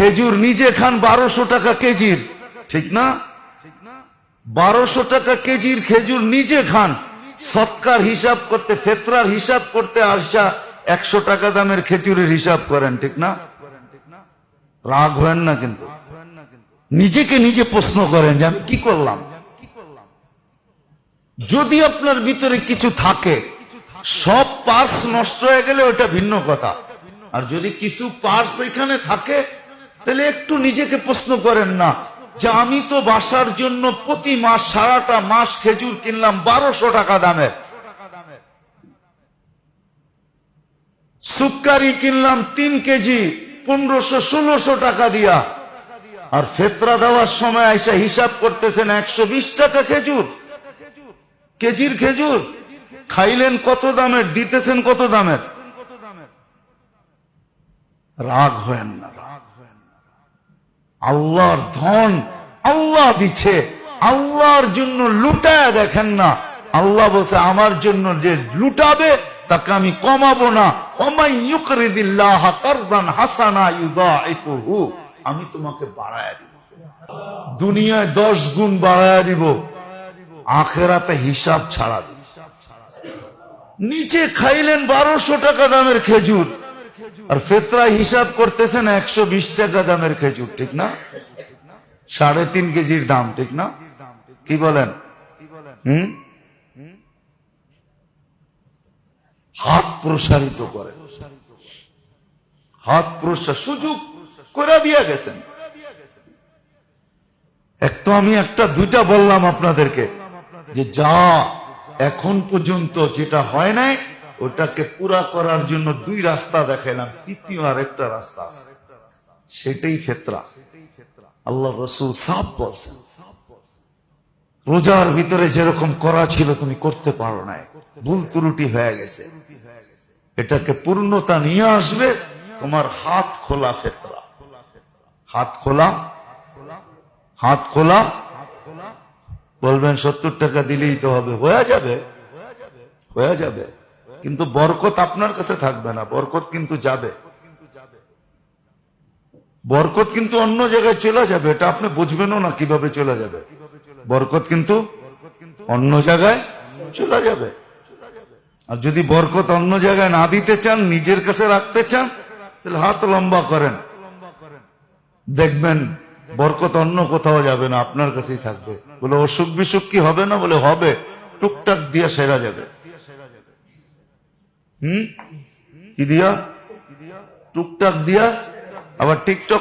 খেজুর নিজে খান 1200 টাকা কেজির, ঠিক না? 1200 টাকা কেজির খেজুর নিজে খান, সৎকার হিসাব করতে, ফেতরার হিসাব করতে আসা 100 টাকা দামের খেজুরের হিসাব করেন, ঠিক না? রাগ হয় না কিন্তু নিজেকে নিজে প্রশ্ন করেন যে আমি কি করলাম। যদি আপনার ভিতরে কিছু থাকে, সব পার্স নষ্ট হয়ে গেলে ওটা ভিন্ন কথা, আর যদি কিছু পার্স এখানে থাকে তাহলে একটু নিজেকে প্রশ্ন করেন না যে আমি তো বাসার জন্য প্রতি মাস সারাটা মাস খেজুর কিনলাম 1200 টাকা দামের, সুক্কারি কিনলাম 3 কেজি 1500-1600 টাকা দিয়া, আর ফেতরা দেওয়ার সময় আইসা হিসাব করতেছেন 120 টাকা খেজুর, কেজির খেজুর। খাইলেন কত দামের, দিতেছেন কত দামের? রাগ হয় না, আল্লাহর ধন আল্লাহ দিচ্ছে, আল্লাহর জন্য লুটায় দেখেন না। আল্লাহ বলছে আমার জন্য যে লুটাবে তাকে আমি কমাবো না, ওমাই ইউকরিদিল্লাহ কারদান হাসানা ইউদাইফুহু, আমি তোমাকে বাড়ায়া দিব, দুনিয়ায় 10 গুণ বাড়ায়া দিব, আখিরাতে হিসাব ছাড়া দিব। নিচে খাইলেন 1200 টাকা দামের খেজুর, আর ফেতরা হিসাব করতেছেন 120 টাকা দামের খেজুর, ঠিক না? 3.5 কেজির দাম, ঠিক না? কি বলেন? হাত প্রসারিত করে, হাত প্রসার সুযোগ করে দিয়ে গেছেন। এক তো আমি একটা দুইটা বললাম আপনাদেরকে যে যা এখন পর্যন্ত যেটা হয় নাই ওটাকে পুরা করার জন্য 2 রাস্তা দেখাইলাম, তৃতীয় আরেকটা রাস্তা আছে, সেটাই ফেতরা। আল্লাহ রাসূল সাফ বলছেন, রোজার ভিতরে যেরকম করা ছিল তুমি করতে পারো নাই, ভুল ত্রুটি হয়ে গেছে, এটাকে পূর্ণতা নিয়ে আসবে তোমার হাত খোলা ফেতরা। হাত খোলা, হাত খোলা। বলবেন 70 টাকা দিলেই তো হবে, হয়ে যাবে, হয়ে যাবে, কিন্তু বরকত আপনার কাছে থাকবে না, বরকত কিন্তু যাবে, বরকত কিন্তু অন্য জায়গায় চলে যাবে, এটা আপনি বুঝবেনও না কিভাবে চলে যাবে, বরকত কিন্তু অন্য জায়গায় চলে যাবে। আর যদি বরকত অন্য জায়গায় না দিতে চান, নিজের কাছে রাখতে চান, তাহলে হাত লম্বা করেন, দেখবেন বরকত অন্য কোথাও যাবে না, আপনার কাছেই থাকবে। বলে অসুখ বিসুখ কি হবে না? বলে হবে, টুকটাক দিয়া সেরা যাবে। কি দিয়া? টুকটাক দিয়া। আবার টিকটক